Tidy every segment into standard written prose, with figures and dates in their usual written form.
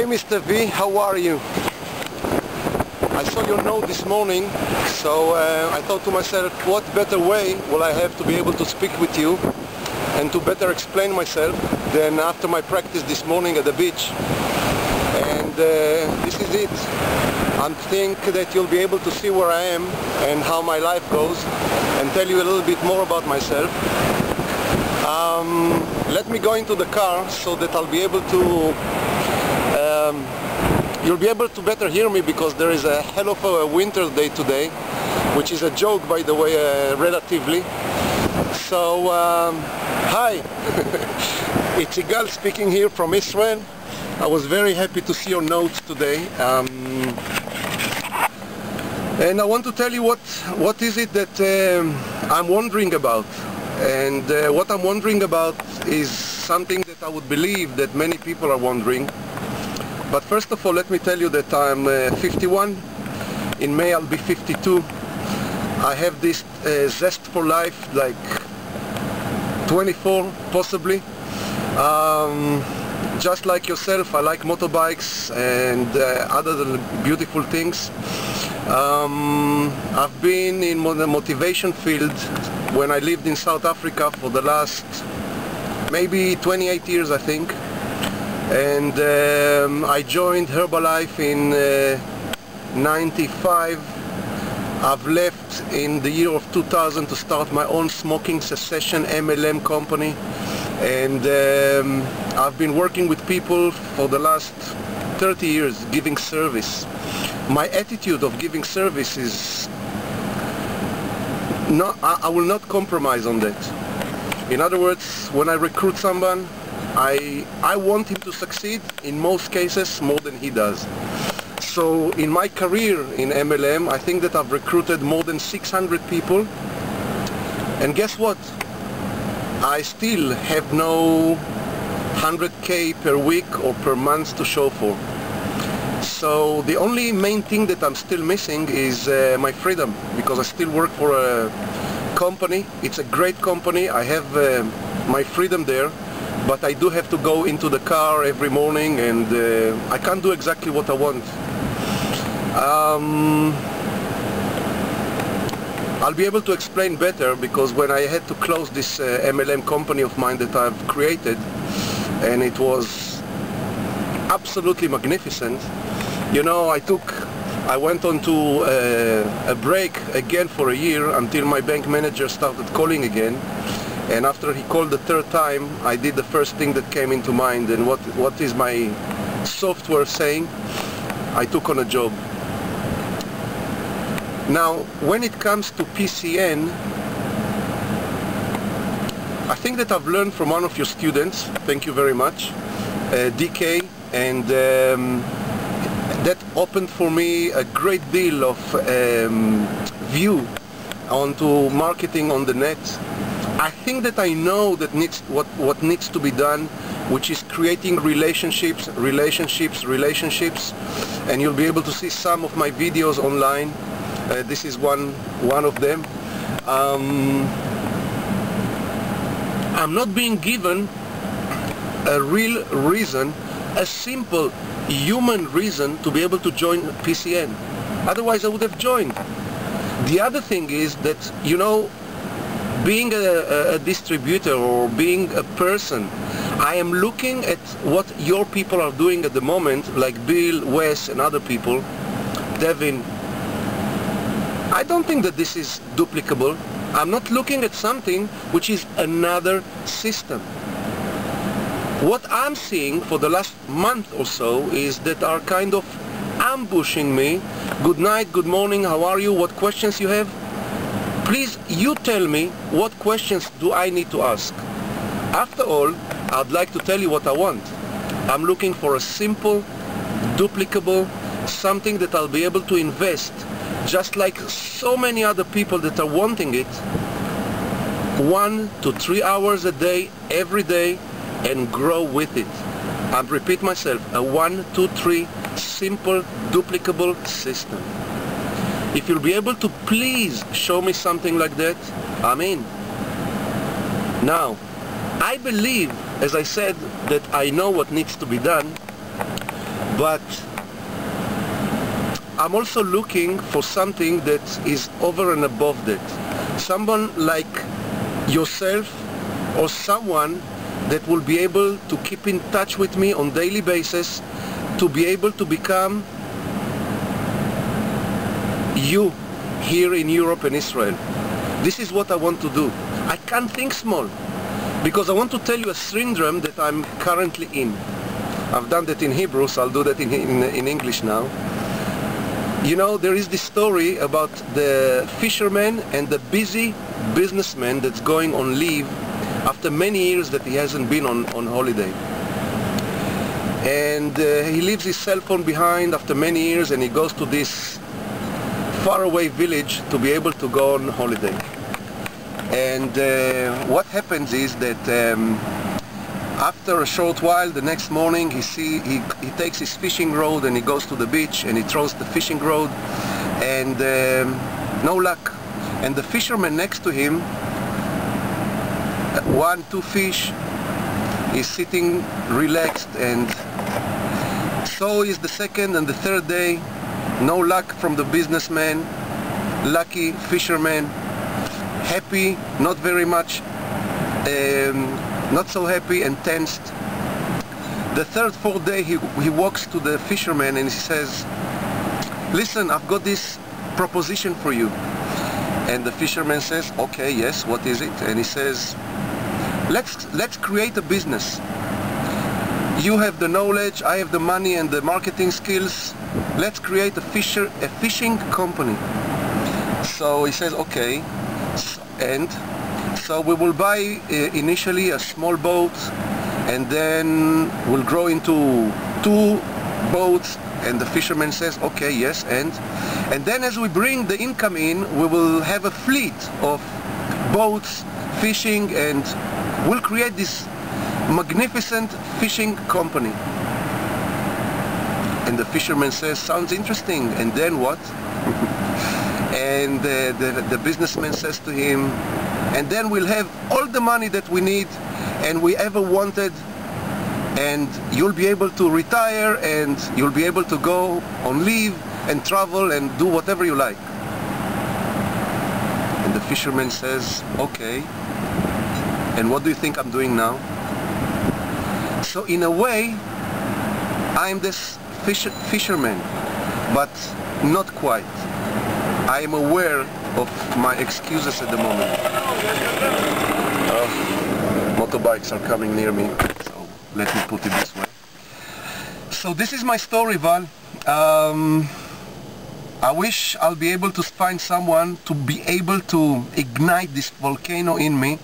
Hey Mr. V, how are you? I saw your note this morning, so I thought to myself, what better way will I have to be able to speak with you and to better explain myself than after my practice this morning at the beach. And this is it. I think that you'll be able to see where I am and how my life goes and tell you a little bit more about myself. Let me go into the car so that I'll be able to you'll be able to better hear me, because there is a hell of a winter day today, which is a joke, by the way, relatively. So, hi, it's Igal speaking here from Israel. I was very happy to see your notes today, and I want to tell you what is it that I'm wondering about. And what I'm wondering about is something that I would believe that many people are wondering. But first of all, let me tell you that I'm 51. In May I'll be 52. I have this zest for life, like 24 possibly. Just like yourself, I like motorbikes and other beautiful things. I've been in the motivation field when I lived in South Africa for the last maybe 28 years, I think. And I joined Herbalife in 95. I've left in the year of 2000 to start my own smoking cessation MLM company, and I've been working with people for the last 30 years, giving service. My attitude of giving service is I will not compromise on that. In other words, when I recruit someone, I want him to succeed in most cases more than he does. So in my career in MLM, I think that I've recruited more than 600 people, and guess what? I still have no 100K per week or per month to show for. So the only main thing that I'm still missing is my freedom, because I still work for a company. It's a great company. I have my freedom there, but I do have to go into the car every morning, and I can't do exactly what I want. I'll be able to explain better, because when I had to close this MLM company of mine that I've created, and it was absolutely magnificent, you know, I went on to a break again for a year until my bank manager started calling again. And after he called the third time, I did the first thing that came into mind. And what is my software saying? I took on a job. Now, when it comes to PCN, I think that I've learned from one of your students, thank you very much, DK, and that opened for me a great deal of view onto marketing on the net. I think that I know that what needs to be done, which is creating relationships, and you'll be able to see some of my videos online. This is one of them. I'm not being given a real reason, a simple human reason to be able to join PCN. Otherwise I would have joined. The other thing is that, you know, being a distributor or being a person, I am looking at what your people are doing at the moment, like Bill, Wes and other people, Devin. I don't think that this is duplicable. I'm not looking at something which is another system. What I'm seeing for the last month or so is that are kind of ambushing me. Good night, good morning, how are you, what questions you have? Please, you tell me what questions do I need to ask. After all, I'd like to tell you what I want. I'm looking for a simple, duplicable, something that I'll be able to invest, just like so many other people that are wanting it, 1 to 3 hours a day, every day, and grow with it. I'll repeat myself, a 1, 2, 3 simple, duplicable system. If you'll be able to please show me something like that, I'm in. Now, I believe, as I said, that I know what needs to be done, but I'm also looking for something that is over and above that. Someone like yourself, or someone that will be able to keep in touch with me on daily basis, to be able to become you here in Europe and Israel. This is what I want to do. I can't think small, because I want to tell you a syndrome that I'm currently in. I've done that in Hebrew, so I'll do that in English now. You know, there is this story about the fisherman and the busy businessman that's going on leave after many years that he hasn't been on holiday. And he leaves his cell phone behind after many years, and he goes to this faraway village to be able to go on holiday. And what happens is that after a short while, the next morning, he takes his fishing rod and he goes to the beach and he throws the fishing rod, and no luck. And the fisherman next to him, 1, 2 fish, is sitting relaxed, and so is the second and the third day. No luck from the businessman. Lucky fisherman, happy, not very much, not so happy and tensed. The third, fourth day, he walks to the fisherman and he says, "Listen, I've got this proposition for you." And the fisherman says, "Okay, yes, what is it?" And he says, let's create a business. You have the knowledge, I have the money and the marketing skills. Let's create a fishing company." So he says, "Okay." And so we will buy initially a small boat, and then we'll grow into 2 boats. And the fisherman says, "Okay, yes, and then as we bring the income in, we will have a fleet of boats fishing, and we'll create this magnificent fishing company." And the fisherman says, "Sounds interesting, and then what?" And the businessman says to him, "And then we'll have all the money that we need and we ever wanted, and you'll be able to retire, and you'll be able to go on leave and travel and do whatever you like." And the fisherman says, "Okay, and what do you think I'm doing now?" So in a way, I'm this fisherman, but not quite. I am aware of my excuses at the moment. Motorbikes are coming near me, so let me put it this way. So this is my story, Val. I wish I'll be able to find someone to be able to ignite this volcano in me.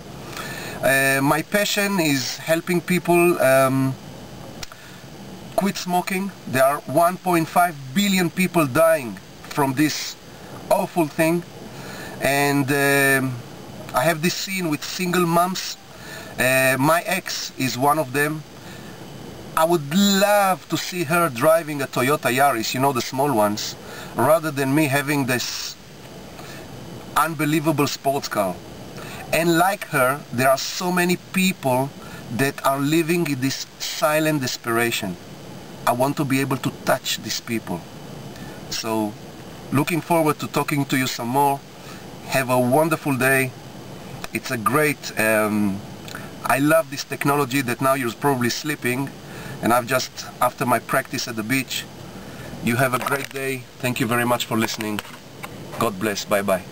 My passion is helping people quit smoking. There are 1.5 billion people dying from this awful thing, and I have this scene with single moms. My ex is one of them. I would love to see her driving a Toyota Yaris, you know, the small ones, rather than me having this unbelievable sports car. And like her, there are so many people that are living in this silent desperation. I want to be able to touch these people. So, looking forward to talking to you some more. Have a wonderful day. It's a great, I love this technology that now you're probably sleeping, and I've just, after my practice at the beach. You have a great day. Thank you very much for listening. God bless. Bye bye.